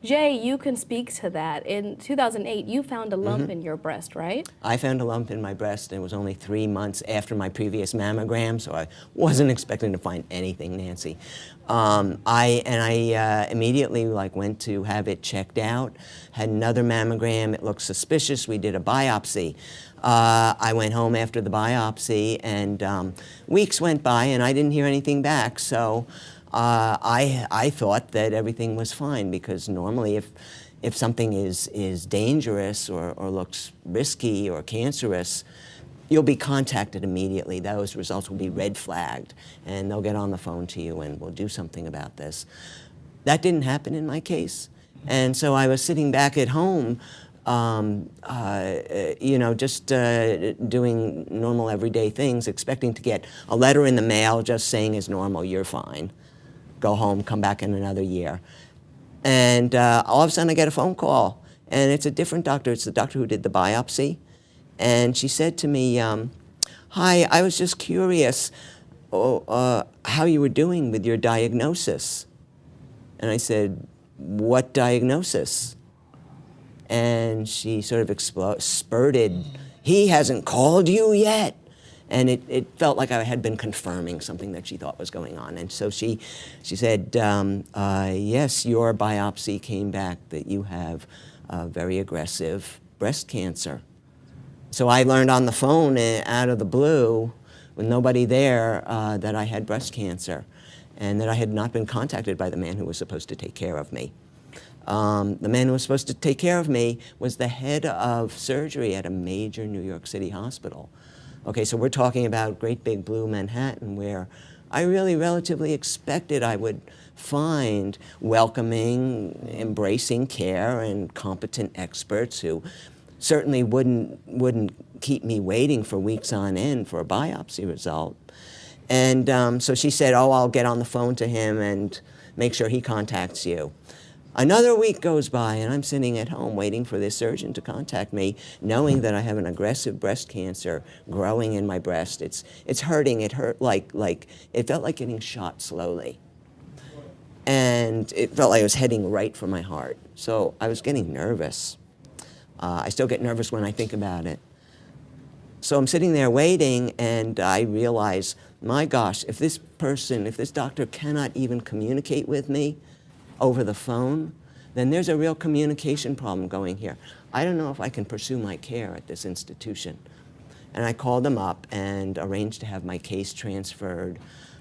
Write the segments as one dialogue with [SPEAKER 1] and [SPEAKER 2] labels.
[SPEAKER 1] Jay, you can speak to that. In 2008, you found a lump in your breast, right?
[SPEAKER 2] I found a lump in my breast, and it was only 3 months after my previous mammogram, so I wasn't expecting to find anything, Nancy. I immediately went to have it checked out, had another mammogram. It looked suspicious. We did a biopsy. I went home after the biopsy, and weeks went by, and I didn't hear anything back. So I thought that everything was fine, because normally if something is dangerous or looks risky or cancerous, you'll be contacted immediately. Those results will be red flagged, and they'll get on the phone to you and we'll do something about this. That didn't happen in my case. And so I was sitting back at home, just doing normal everyday things, expecting to get a letter in the mail just saying it's normal, you're fine. Go home, come back in another year. And all of a sudden I get a phone call, and it's a different doctor. It's the doctor who did the biopsy. And she said to me, hi, I was just curious how you were doing with your diagnosis. And I said, what diagnosis? And she sort of spurted, he hasn't called you yet. And it felt like I had been confirming something that she thought was going on. And so she said, yes, your biopsy came back that you have very aggressive breast cancer. So I learned on the phone, out of the blue, with nobody there, that I had breast cancer, and that I had not been contacted by the man who was supposed to take care of me. The man who was supposed to take care of me was the head of surgery at a major New York City hospital. Okay, so we're talking about Great Big Blue Manhattan, where I really relatively expected I would find welcoming, embracing care and competent experts who certainly wouldn't keep me waiting for weeks on end for a biopsy result. And so she said, oh, I'll get on the phone to him and make sure he contacts you. Another week goes by, and I'm sitting at home waiting for this surgeon to contact me, knowing that I have an aggressive breast cancer growing in my breast. It's hurting. It hurt it felt like getting shot slowly. And it felt like I was heading right for my heart. So I was getting nervous. I still get nervous when I think about it. So I'm sitting there waiting, and I realize, my gosh, if this doctor cannot even communicate with me over the phone, then there's a real communication problem going here. I don't know if I can pursue my care at this institution. And I called them up and arranged to have my case transferred.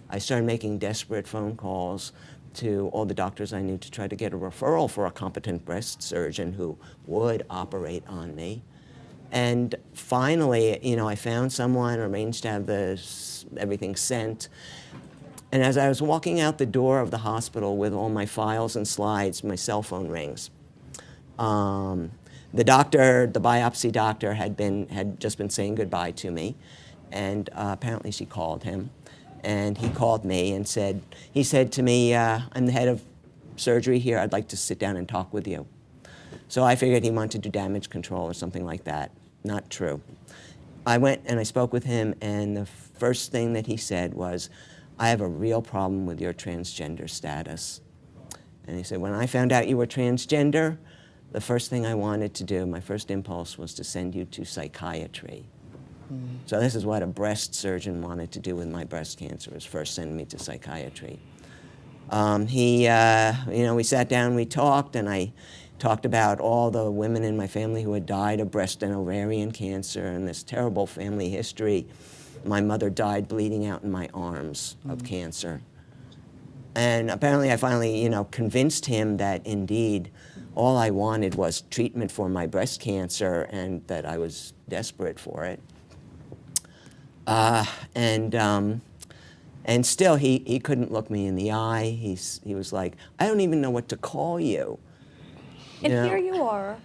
[SPEAKER 2] I started making desperate phone calls to all the doctors I knew to try to get a referral for a competent breast surgeon who would operate on me. And finally, I found someone, arranged to have everything sent. And as I was walking out the door of the hospital with all my files and slides, my cell phone rings. The biopsy doctor had just been saying goodbye to me, and apparently she called him. And he called me and he said to me, I'm the head of surgery here, I'd like to sit down and talk with you. So I figured he wanted to do damage control or something like that. Not true. I went and I spoke with him, and the first thing that he said was, I have a real problem with your transgender status. And he said, when I found out you were transgender, the first thing I wanted to do, my first impulse was to send you to psychiatry. So this is what a breast surgeon wanted to do with my breast cancer, was first send me to psychiatry. We sat down, we talked, and I talked about all the women in my family who had died of breast and ovarian cancer and this terrible family history. My mother died bleeding out in my arms of cancer. And apparently I finally, convinced him that indeed all I wanted was treatment for my breast cancer and that I was desperate for it. And still he couldn't look me in the eye. He was like, I don't even know what to call you.
[SPEAKER 1] And here you are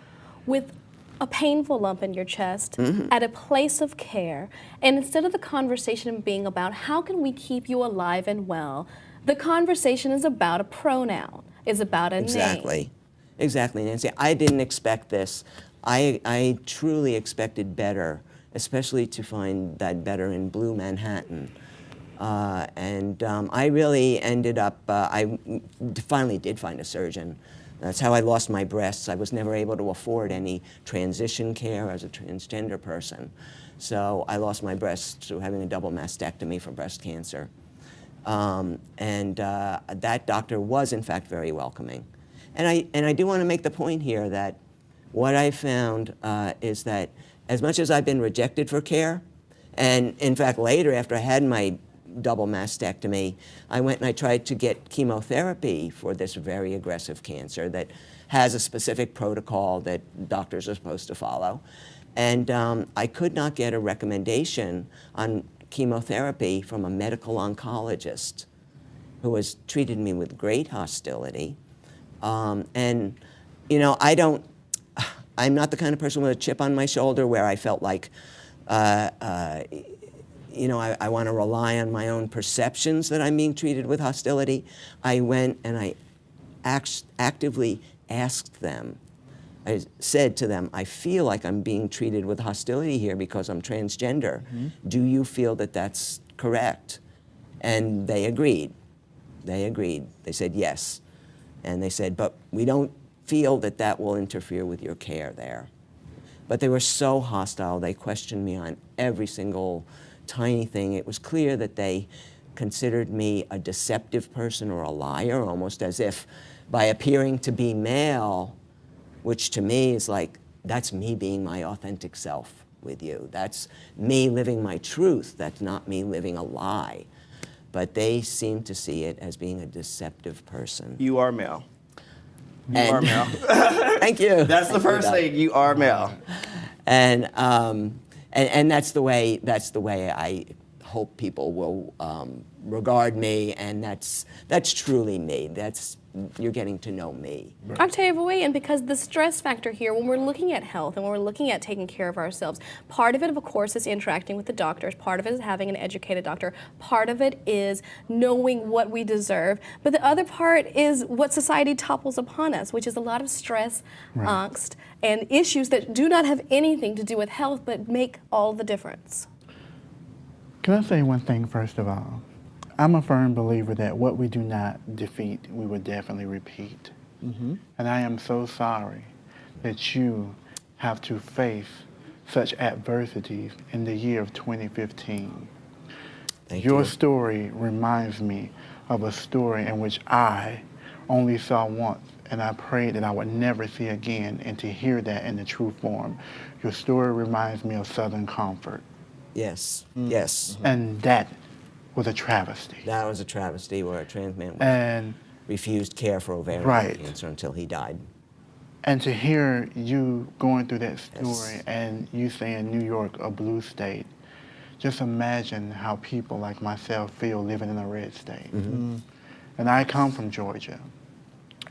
[SPEAKER 1] with a painful lump in your chest at a place of care, and instead of the conversation being about how can we keep you alive and well, the conversation is about a pronoun, is about a name.
[SPEAKER 2] Exactly, Nancy. I didn't expect this. I truly expected better, especially to find that better in Blue Manhattan. I really ended up, I finally did find a surgeon That's how I lost my breasts. I was never able to afford any transition care as a transgender person. So I lost my breasts through having a double mastectomy for breast cancer. That doctor was, in fact, very welcoming. And I do want to make the point here that what I found is that as much as I've been rejected for care, and in fact later after I had my double mastectomy, I went and I tried to get chemotherapy for this very aggressive cancer that has a specific protocol that doctors are supposed to follow. And I could not get a recommendation on chemotherapy from a medical oncologist who has treated me with great hostility. And, you know, I'm not the kind of person with a chip on my shoulder where I felt like, you know, I want to rely on my own perceptions that I'm being treated with hostility. I went and I actively asked them. I said to them, I feel like I'm being treated with hostility here because I'm transgender. Mm-hmm. Do you feel that that's correct? And they agreed. They agreed. They said yes. And they said, but we don't feel that that will interfere with your care there. But they were so hostile. They questioned me on every single tiny thing. It was clear that they considered me a deceptive person or a liar, almost as if by appearing to be male, which to me is like, that's me being my authentic self with you. That's me living my truth. That's not me living a lie. But they seem to see it as being a deceptive person.
[SPEAKER 3] You are male. You are male.
[SPEAKER 2] Thank you.
[SPEAKER 3] That's the first thing. You are male.
[SPEAKER 2] And that's the way I hope people will regard me, and that's truly me. You're getting to know me.
[SPEAKER 1] Right. Octavia, and because the stress factor here, when we're looking at health and when we're looking at taking care of ourselves, part of it, of course, is interacting with the doctors. Part of it is having an educated doctor. Part of it is knowing what we deserve. But the other part is what society topples upon us, which is a lot of stress, right, angst, and issues that do not have anything to do with health but make all the difference.
[SPEAKER 4] Can I say one thing first of all? I'm a firm believer that what we do not defeat, we will definitely repeat. Mm-hmm. And I am so sorry that you have to face such adversities in the year of 2015. Your story reminds me of a story in which I only saw once, and I prayed that I would never see again, and to hear that in the true form. Your story reminds me of Southern Comfort.
[SPEAKER 2] Yes, yes.
[SPEAKER 4] And that was a travesty.
[SPEAKER 2] That was a travesty where a trans man refused care for ovarian cancer until he died.
[SPEAKER 4] And to hear you going through that story and you saying New York, a blue state, just imagine how people like myself feel living in a red state. Mm-hmm. And I come from Georgia,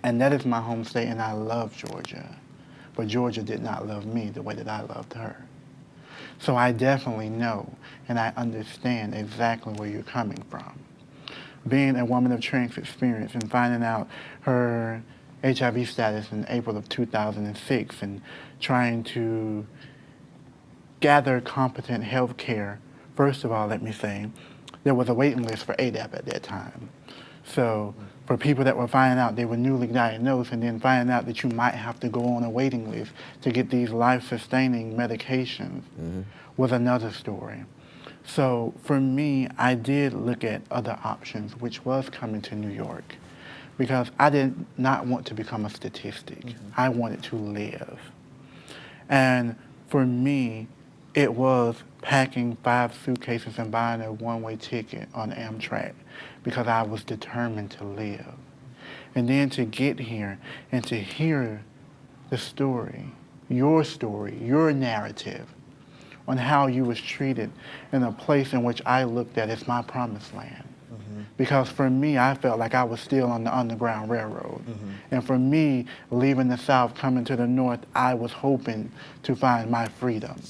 [SPEAKER 4] and that is my home state, and I love Georgia. But Georgia did not love me the way that I loved her. So I definitely know and I understand exactly where you're coming from. Being a woman of trans experience and finding out her HIV status in April of 2006 and trying to gather competent health care, first of all, let me say, there was a waiting list for ADAP at that time. So for people that were finding out they were newly diagnosed and then finding out that you might have to go on a waiting list to get these life-sustaining medications was another story. So for me, I did look at other options, which was coming to New York, because I did not want to become a statistic. I wanted to live. And for me, it was packing 5 suitcases and buying a one-way ticket on Amtrak because I was determined to live. And then to get here and to hear the story, your narrative on how you was treated in a place in which I looked at as my promised land. Because for me, I felt like I was still on the Underground Railroad. And for me, leaving the South, coming to the North, I was hoping to find my freedom.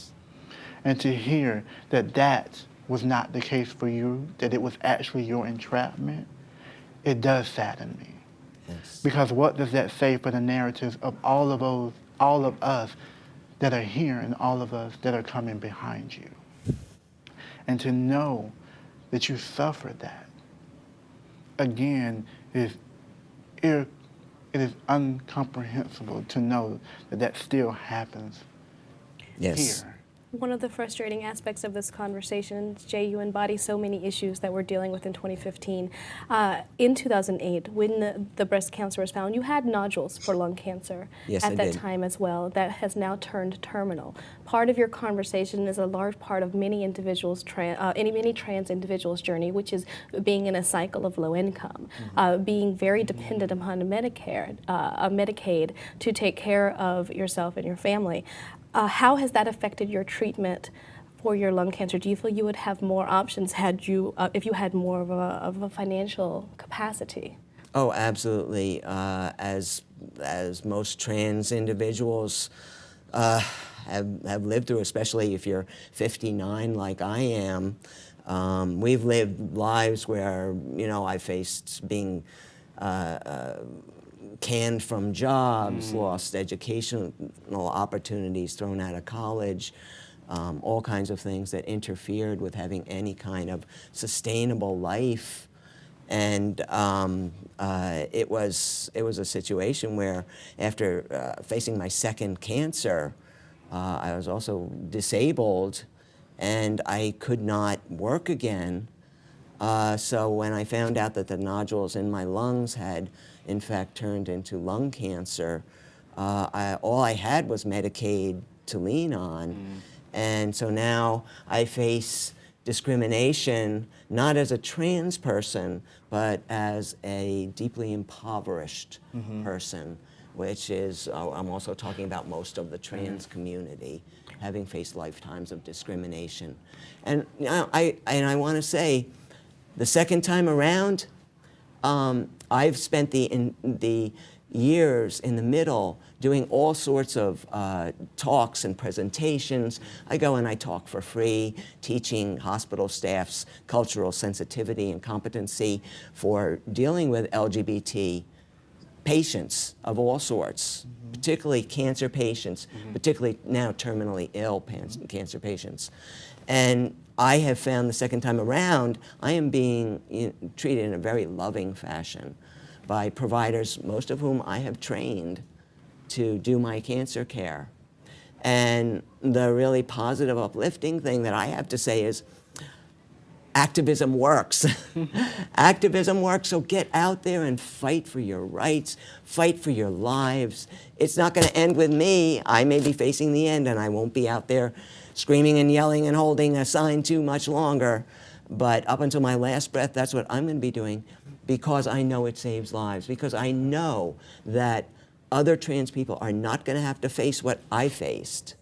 [SPEAKER 4] And to hear that that was not the case for you, that it was actually your entrapment, it does sadden me. Yes. Because what does that say for the narratives of all of us that are here and all of us that are coming behind you? And to know that you suffered that, again, is it is incomprehensible to know that that still happens
[SPEAKER 2] Yes.
[SPEAKER 4] here.
[SPEAKER 1] One of the frustrating aspects of this conversation, Jay, you embody so many issues that we're dealing with in 2015. In 2008, when the breast cancer was found, you had nodules for lung cancer
[SPEAKER 2] Yes,
[SPEAKER 1] at
[SPEAKER 2] I
[SPEAKER 1] that
[SPEAKER 2] did.
[SPEAKER 1] time as well. That has now turned terminal. Part of your conversation is a large part of many individuals, many trans individuals' journey, which is being in a cycle of low income, being very dependent upon Medicaid to take care of yourself and your family. How has that affected your treatment for your lung cancer? Do you feel you would have more options had you, if you had more of a financial capacity?
[SPEAKER 2] Oh, absolutely. As most trans individuals have lived through, especially if you're 59 like I am, we've lived lives where, you know, I faced being canned from jobs, lost educational opportunities, thrown out of college, all kinds of things that interfered with having any kind of sustainable life. And it was a situation where after facing my second cancer, I was also disabled and I could not work again. So when I found out that the nodules in my lungs had in fact turned into lung cancer, all I had was Medicaid to lean on. And so now I face discrimination not as a trans person, but as a deeply impoverished person, which is, I'm also talking about most of the trans community, having faced lifetimes of discrimination. And I want to say, the second time around, I've spent the years in the middle doing all sorts of talks and presentations. I go and I talk for free, teaching hospital staffs cultural sensitivity and competency for dealing with LGBT patients of all sorts, particularly cancer patients, particularly now terminally ill cancer patients. And I have found the second time around, I am being treated in a very loving fashion by providers, most of whom I have trained to do my cancer care. And the really positive, uplifting thing that I have to say is, activism works. Activism works, so get out there and fight for your rights, fight for your lives. It's not going to end with me. I may be facing the end and I won't be out there screaming and yelling and holding a sign too much longer. But up until my last breath, that's what I'm going to be doing, because I know it saves lives, because I know that other trans people are not going to have to face what I faced.